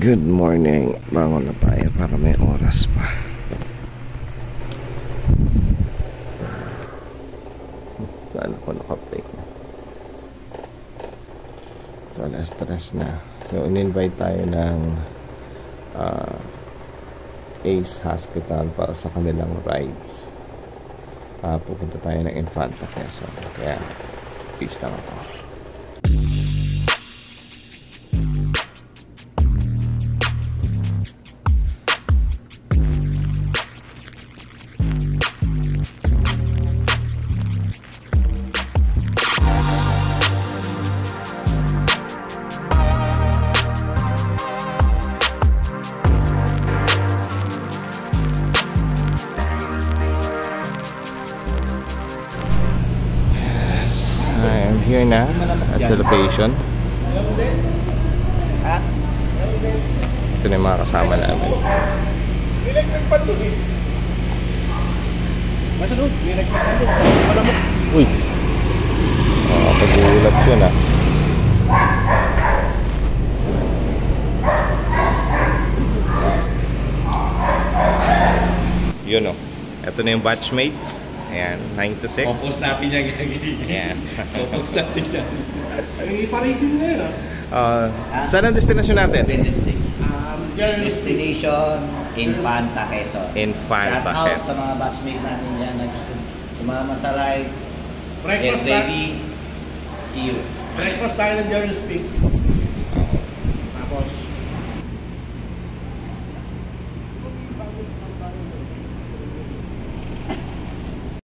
Good morning. Bangon na tayo para may oras pa. Saan ako naka-play na? So, alas 3 na. So, in-invite tayo ng Ace Hospital para sa kanilang rides. Pupunta tayo ng Infanta Quezon. Kaya, peace lang ako. Here na at sa location. Ito na yung mga kasama namin. Uy, pag-uulap yun ah. Yun o, ito na yung batchmates. Ayan, 9 to 6. Popost natin yan, gagawin. Ayan. Popost natin yan. Ay, pa-rating na yun, saan ang destination natin? Wednesday. Destination Infanta Quezon. Infanta Shout out Quezon. sa mga batchmate natin dyan na gusto sumama sa ride. Breakfast Get ready. See you. Breakfast tayo ng Journal Speak. Tapos,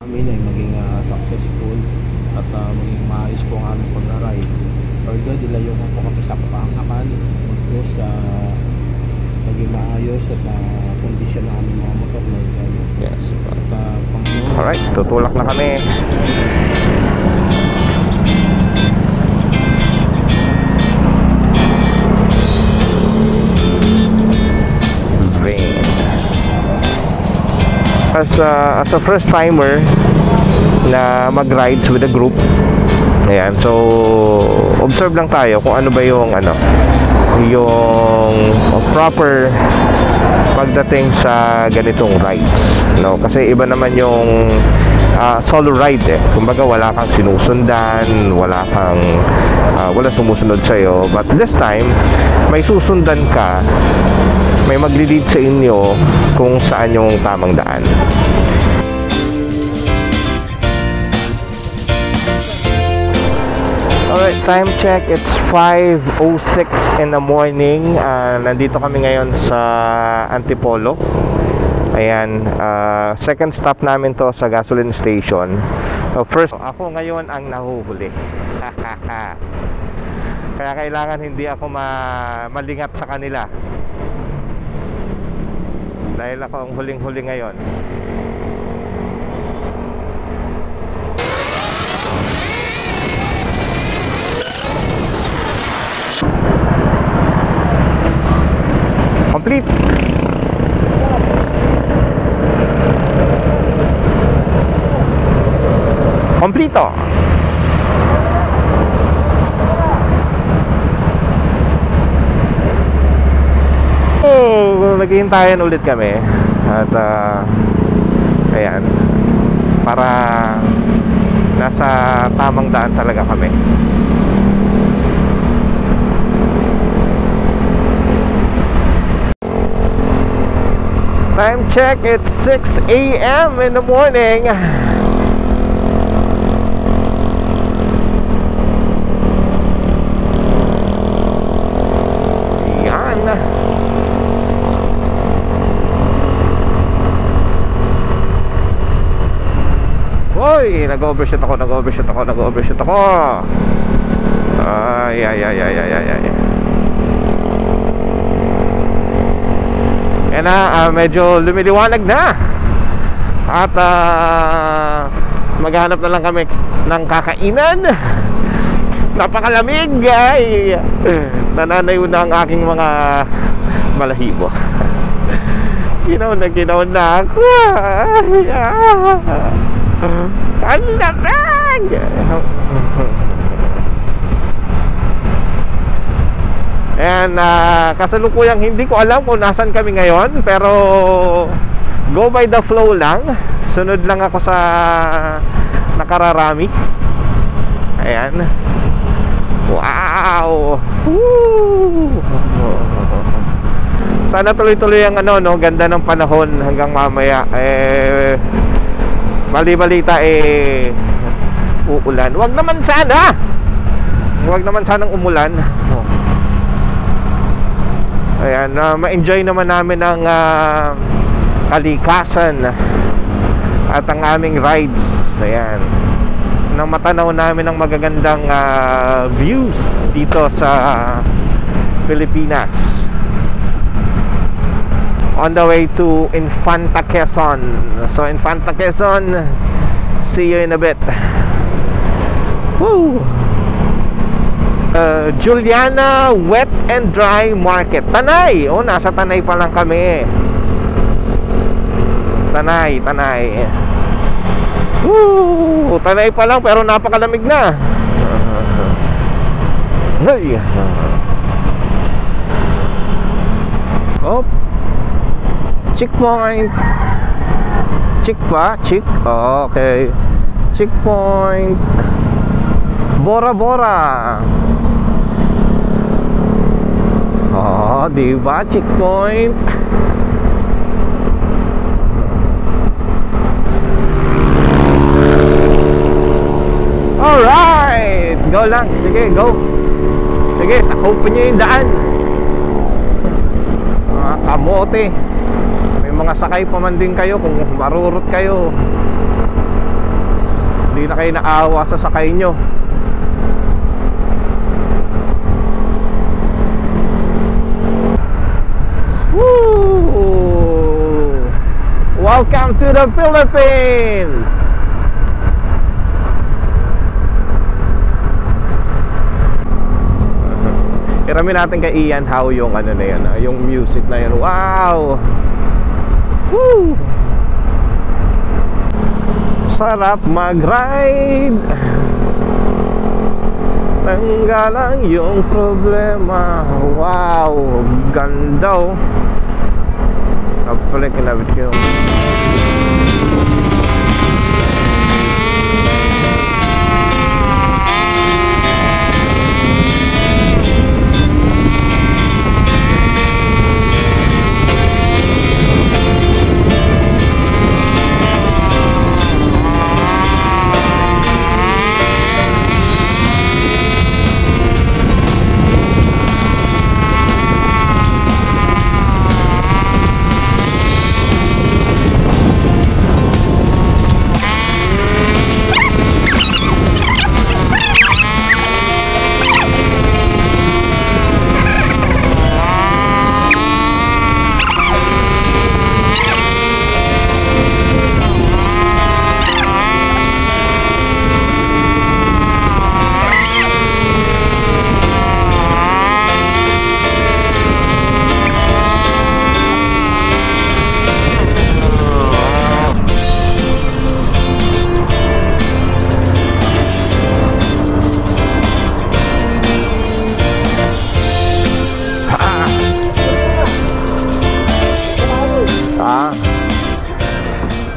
amin ay maging successful at maging maayos po ang aming pag-ride. Further, dilayo po kami sa kapangakan because maging maayos at kondisyon ng aming mga motor na ito. Yes. At Alright, tutulak na kami. As a first timer na mag-rides with a group, ayan, so observe lang tayo kung ano ba yung proper pagdating sa ganitong rides, no? Kasi iba naman yung solo ride eh. Kumbaga wala kang sinusundan, wala sumusunod sa'yo, but this time may susundan ka, may magli-lead sa inyo kung saan yung tamang daan. Alright, time check, it's 5:06 in the morning. Nandito kami ngayon sa Antipolo. Ayan, second stop namin to sa gasoline station. First, ako ngayon ang nahuhuli. Kaya kailangan hindi ako malingat sa kanila. Dahil ako ang huling-huli ngayon. Complete. Kompleto. Naghihintayan ulit kami at ayan, para nasa tamang daan talaga kami. Time check, it's 6 a.m. in the morning. Hoy, nag-overshoot ako. Ay. Yan na, medyo lumiliwanag na. At maghanap na lang kami ng kakainan. Napakalamig, ay. Nananayo na ang aking mga balahibo. Ginaw na ako. Ang lamig! And kasalukuyang hindi ko alam kung nasan kami ngayon, pero go by the flow lang. Sunod lang ako sa nakararami. Ayan. Wow! Woo! Sana tuloy-tuloy ang no, ganda ng panahon hanggang mamaya. Bali-balita uulan. Wag naman sana. Wag naman sanang umulan. Ayan, ma-enjoy naman namin ang kalikasan at ang aming rides. Ayan. Nang matanaw namin ang magagandang views dito sa Pilipinas. On the way to Infanta Quezon. So Infanta Quezon, see you in a bit. Woo! Juliana Wet and Dry Market, Tanay. Oh, nasa Tanay pa lang kami. Tanay. Woo! Tanay pa lang pero napakalamig na. Hey. Oh. Checkpoint. Check pa? Check? Oh, okay. Checkpoint. Bora Bora. Oh, diba? Checkpoint. Alright! Go lang. Sige, go. Sige, sakupin nyo yung daan. Mga kamote. May mga sakay pa man din kayo kung marurot kayo. Hindi na kayo naawa sa sakay nyo. Woo! Welcome to the Philippines! Iramin natin kay Ian how yung ano na yan, yung music na yan. Wow! Woo! Sarap mag-ride. Tanggalan yung problema. Wow! Ganda oh. Kapalay kinabit ko.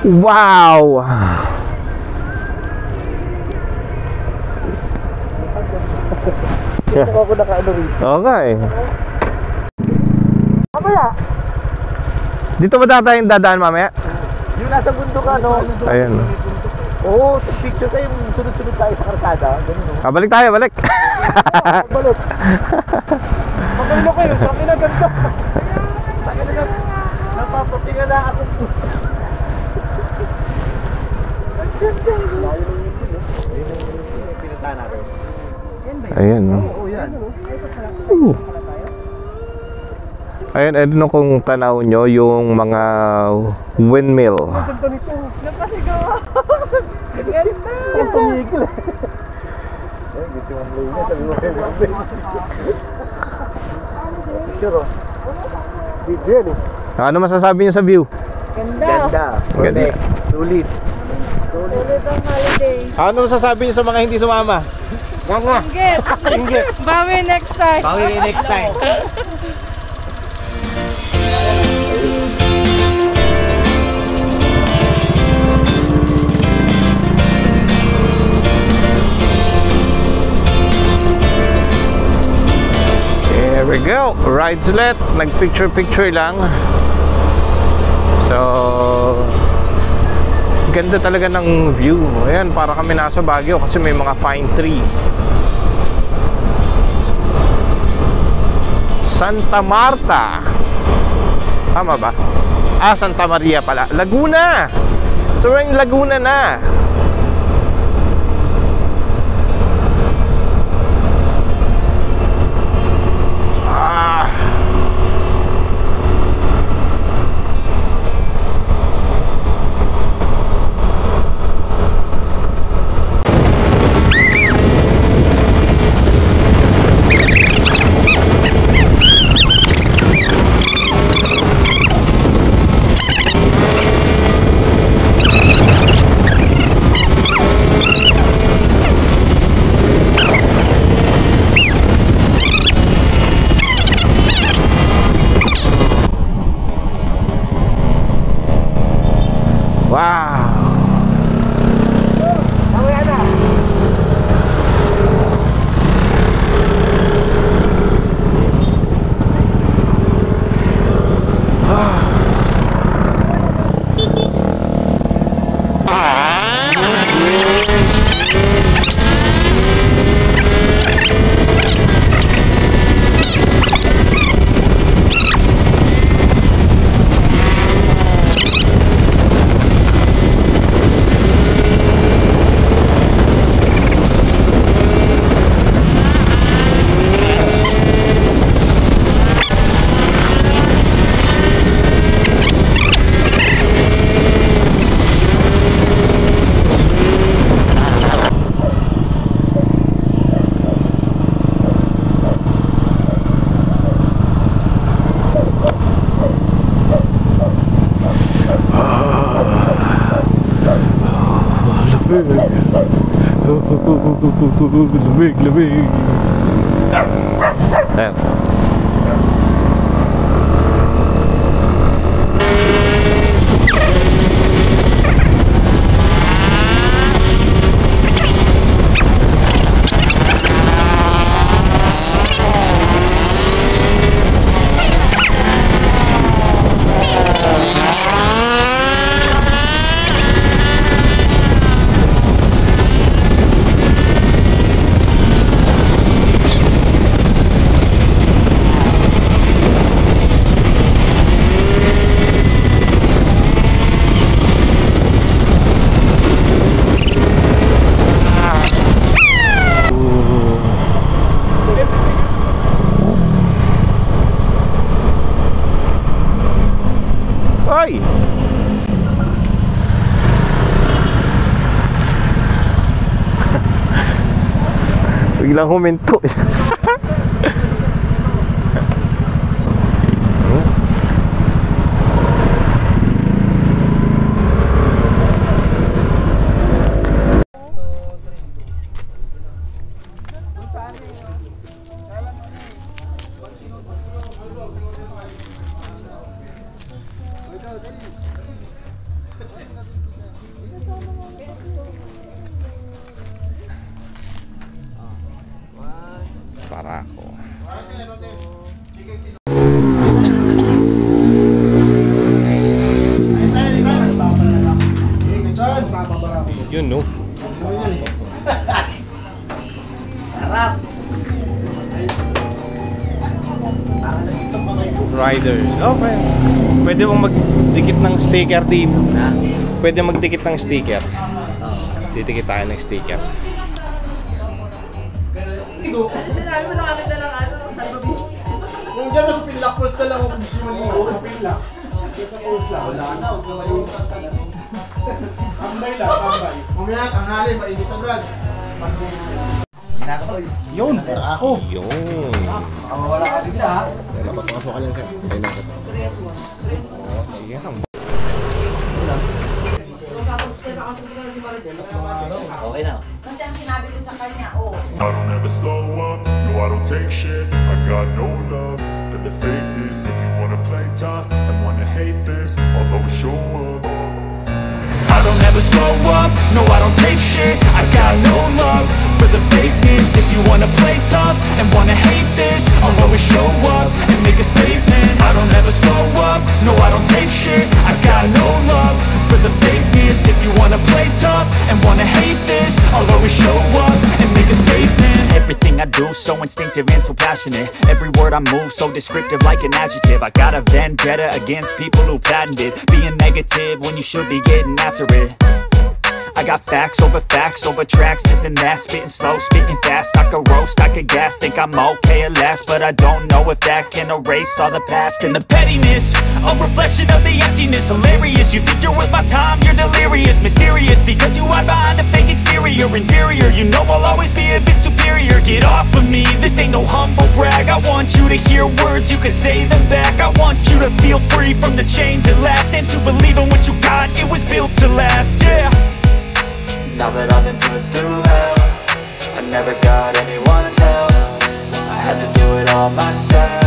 Wow! Dito ako nakaano rito. Oo nga eh. Mamaya! Dito ba tayong dadaan mamaya? Yung nasa bundok ka, no? Ayun. Oo, picture tayo, sunod-sunod tayo sa karsada. Ganun, no? Balik tayo, balik. Balot. Maganda ko yun, sabi na ganda. Napapatinga na ako. Ayan, no? Oo, yan. Ayan, ano kung tanaw nyo yung mga windmill. Ganda nito. Napasigaw. Ganda. Ang tumigil. Eh, gusto mong play niya. Sabi mo kayo mong play. Picture, oh. Video yan, eh. Ano masasabi nyo sa view? Ganda. Ganda. Sulit. Sulit ang holiday. Ano sasabi niyo sa mga hindi sumama? Nga. Inggit. Bawi next time. Bawi kayo next time. Here we go. Rides ulit. Nag-picture-picture lang. So, ganda talaga ng view. Ayan, para kami nasa Baguio kasi may mga pine tree. Santa Marta. Tama ba? Ah, Santa Maria pala. Laguna. So, yung Laguna na. Ah. Wow. Lamig. Ayan. Ay! Biglang huminto. Para ako. Yun, no? Riders. Okay. Pwede mong magdikit ng sticker dito. Pwede magdikit ng sticker. Didikit tayo ng sticker. Sinabi mo na kami na lang salbabi. Kung dyan na sa Pinlock Falls na lang ako gusto mo ligo sa Pinlock. Sa Falls lang. Wala na, huwag na maligo sa salan. Tambay lang, tambay. Mamaya, tanghali, mainit na brad. Yun, pera ako. Yun. Wala ka bigla ha. Napapasok ka lang sir. Ayun na sir. Oh, ayan. Okay na. Kasi ang sinabi ko sa kanya, I don't ever slow up, no I don't take shit. I got no love for the fakeness. If you wanna play tough and wanna hate this, I'll always show up. I don't ever slow up, no I don't take shit. I got no love for the fakeness. If you wanna play tough and wanna hate this, I'll always show up and make a statement. I don't ever slow up, no I don't take shit. I got no love for the fakeness. If you wanna play tough and wanna hate this, I'll always show up and make a statement. Everything I do so instinctive and so passionate. Every word I move so descriptive like an adjective. I got a vendetta against people who patented being negative when you should be getting after it. I got facts over tracks, this and that. Spitting slow, spitting fast. I could roast, I could gas. Think I'm okay at last, but I don't know if that can erase all the past. And the pettiness, a reflection of the emptiness. Hilarious, you think you're worth my time, you're delirious. Mysterious, because you hide behind a fake exterior. Inferior, you know I'll always be a bit superior. Get off of me, this ain't no humble brag. I want you to hear words, you can say them back. I want you to feel free from the chains at last, and to believe in what you got, it was built to last, yeah. Now that I've been put through hell, I never got anyone's help. I had to do it all myself.